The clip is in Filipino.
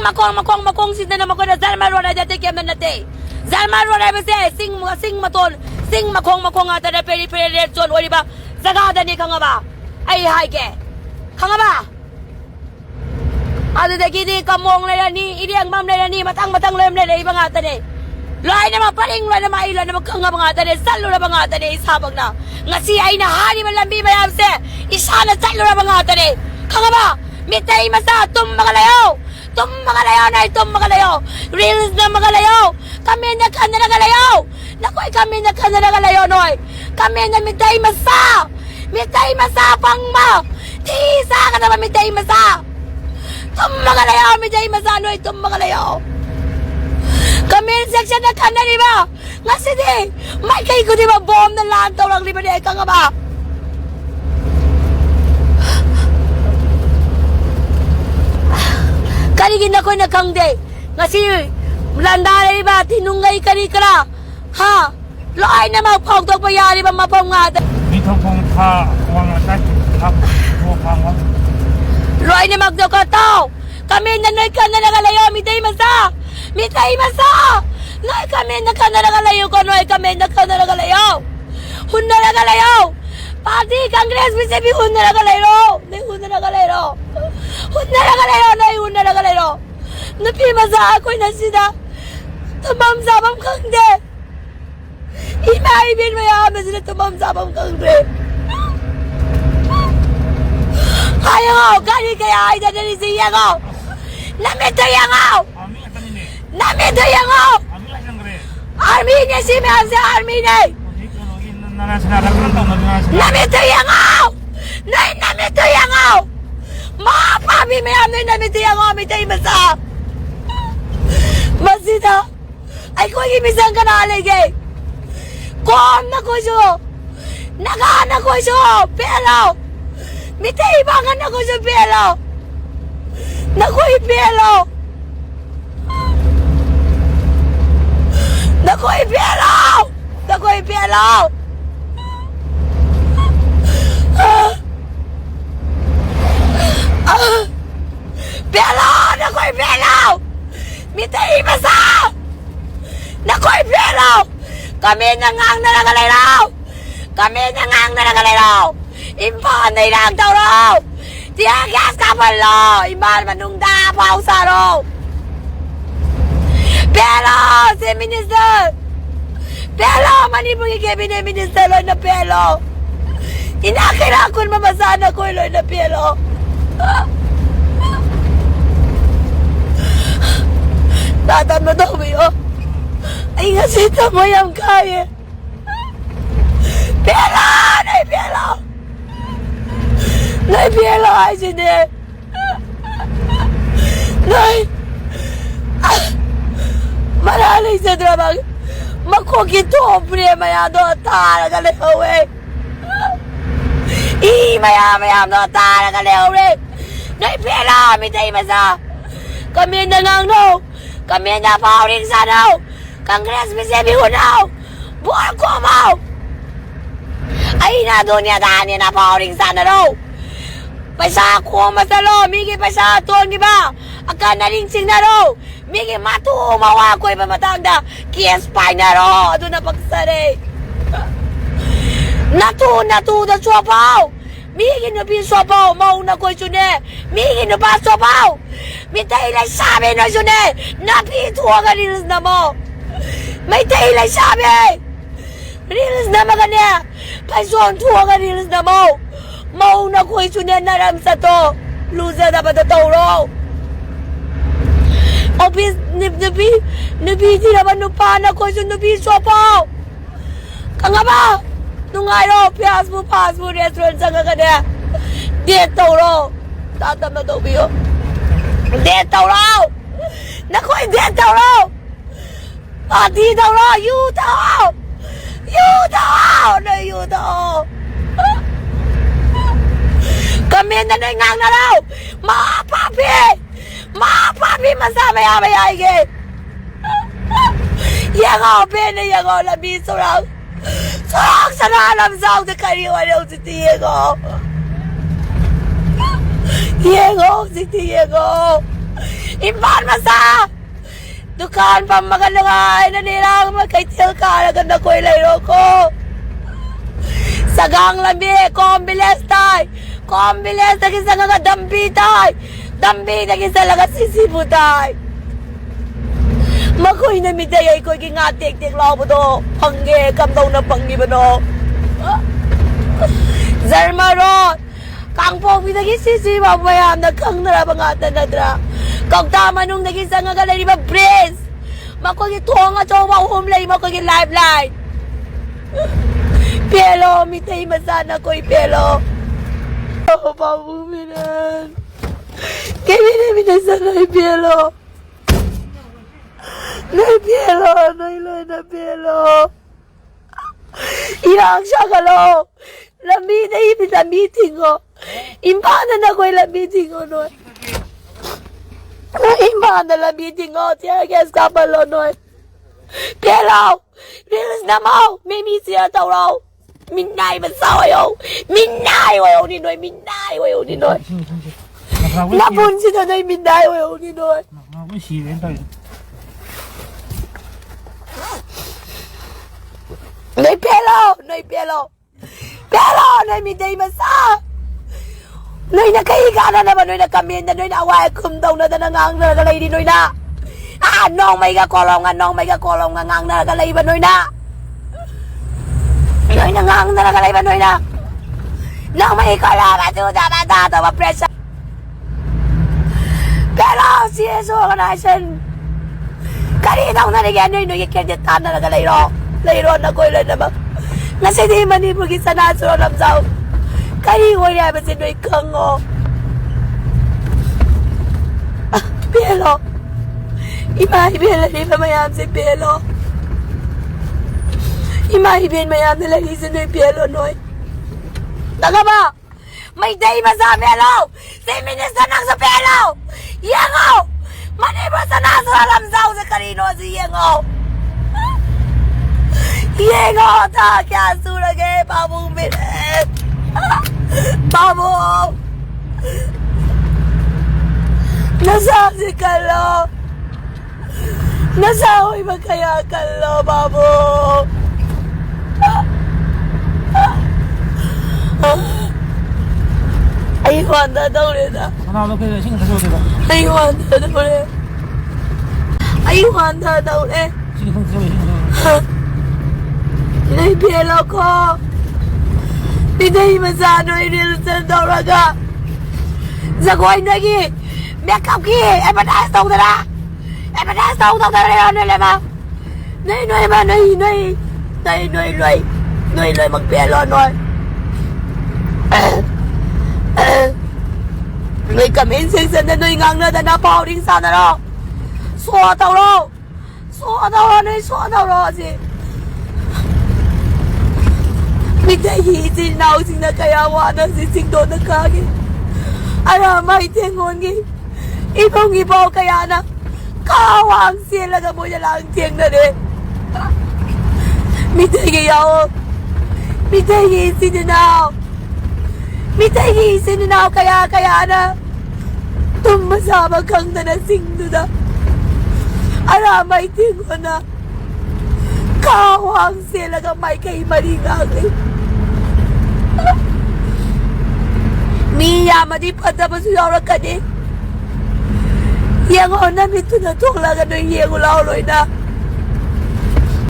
makong sinda na makong na zalman ro na jate kem na te zalman ro na bese sing maton sing makong ata na peri red zone ori ba zaga da ni khanga ba ai hai ke khanga ba adu de ki di kamong le ni iriang mam le ni matang le le ibang ata ne loy na mapaling loy na maila na khanga ba ata ne sallo na ba ata ne isabag na ngasi ay na hari malambi bayam se isa na sallo na ba ata ne khanga ba mitay masa tum magalayo reels na magalayo kami na kanagalayo nakoy kami na kanagalayo noy kami na mitay masa pangma tisa ka na mitay masa tum magalayo mitay masa noy tum magalayo kami section na kanari ba ngasi di may kay ko di ba bomb na lantaw lang liba di ka nga ba karigin ako na kangde ngasi landare ba tinungay kari kara ha loay na mapagtog pa yari ba mapong nga mi thong phong tha wang ta thap ho phang wa loay na magdo ka to kami na noy ka na nagalayo mitay masa noy kami na ka na nagalayo ko noy kami na ka na nagalayo hun na nagalayo Parti Congress BJP hun na nagalayo napi masa ako na sida tumam sabam kangde imaibin mayama sila tumam sabam kangde ayaw kani kaya ay dadali siya ko namito yan ako namito yan ako army niya si Mayam sa army niya namito yan ako namito yan ako mga papi Mayam na namito yan ako mitay masa masita ay ko imisang ka na aligay kom na ko siyo nagana ko siyo pero mitay ibangan na ko siyo pero nakoy pero mitay masa nakoy pero kami nangang naragalay impan na ilang daw raw tiyagas kapal lo impan manungda pausa raw pero si minister pero manipong cabinet minister lo na pero inakirakon mamasana ko lo na pero Tatan mo daw mo ay nga sita mo yung kaya pero nay pero ay sindi nay malalay sa drama makukito maya do talaga lewe maya do talaga lewe nay pero mitay masa kami na lang no kami na pauling sa daw Congress BJP ko daw buwan ko mo ay na doon niya daan na pauling sa daw paisa ko masalo migi paisa tuon di ba akan nalingsing na daw migi matumawa ko iba matanda kiyas pa na daw doon na pagsari natu da suwapaw migi na pinsuwapaw mauna ko isune migi na pa suwapaw mitay lang sabi na isune napituwa ka rilis na mo may tayo lang sabi rilis na magana paison tuwa ka rilis na mo mauna ko isune naram sa to lusa na patatawro Opis nabiti naman nupana ko isune napisuwapaw kanga ba nung ayaw, fast food restaurant sa kakada. Dito raw. Tatam na daw biyo. Dito raw. Naku, dito raw. Dito raw. Yuta raw. Kami na nangang na raw. Mga papi, masama-yamay ay Yang labiso raw. Sana alam sa ako na kariwan ako si Diego. Impan masa! Dukaan pa magalangay na nilang magkaitil ka agad na ko'y layro ko. Sagang labi, kombiles tay! Kombiles na kisa nga dambi tay! Dambi na kisa laga sisibu tay! Makoy na midayay ko'y gingatik-tik lao mo do. Pangge, kamdaw na panggi ba no? Zarmarot! Kang po pinagisisi mamaya nagkang narabangatan na dra. Kang tama nung nagisa nga galay di ba prince? Makoy ituwa nga chowa humlay makoy lifeline. Pielo, mitay masana ko'y pielo. Oh, pabuminan. Kaya minasana ko'y pielo. Nay pielo, nay na pielo. Ilang siya galo. Lamita ibig na meeting ko. Imbana na ko'y la meeting ko noy. Imbana la meeting ko. Tiyan kes kapalo noy. Pielo, rilis na mo. May siya tao raw. Minay masawayo. Minay wayo ni noy. Minay wayo ni noy. Napun siya na minay wayo ni noy. Noy pielo, noy pielo. Pero, noy miday masa. Noy nakahiga na naman, noy nakamin na, noy naway kumdaw na nangang nagalay di noy na. Anong may kakolong nga ngang nagalay ba noy na. Noy nangang nagalay ba noy na. Nang may kolong nga tuta matata mapresya. Pero, si Yesu ang nasin. Karinang nanigyan noy, noy ikirditan na nagalay ro. Layro na ko'y lang naman. Nasa di manipag isa na sa olam sao. Kaya ko niya ba si Noy Kango. Pielo. Imahibin na ba mayam si Pielo. Imahibin mayam na lagi si Noy Pielo Noy. Taga ba? May day ba sa Pielo? Si Minister ng sa Pielo. Yengo. Manipag sa nasa olam sao sa karino si Yengo. Yengo ta kya surage babu mere babu nasa si kalo nasa hoy magkaya kalo babu ay wanda daw rin ah ay wanda daw rin ay wanda daw rin Nay pielo ko. Pinay masano inilisan daw raga. Zagoy nagi. Mekap ki. Epanas daw na. Epanas daw na rin lema. Nay noy ba nay noy. Nay noy noy. Noy noy magpielo noy. Noy kamin sing na noy ngang na pauring sana ro. Suwa daw ro. Suwa daw noy suwa daw ro si. Mitahisin na using na kayawa na sising doon na kagi. Aramay tingon gi. Ibong ibaw kaya na. Kawang sila ka mo niya lang tiyang na rin. Mitahiyaw. Mitahisin na. Mitahisin na kaya na. Tumasama kang nanasing doon na. Aramay tingon na. Kawang sila ka may kay maringagay. Miya madipad pa siya ka ni. Yang ona mito na tulak ano yung ulauloy na.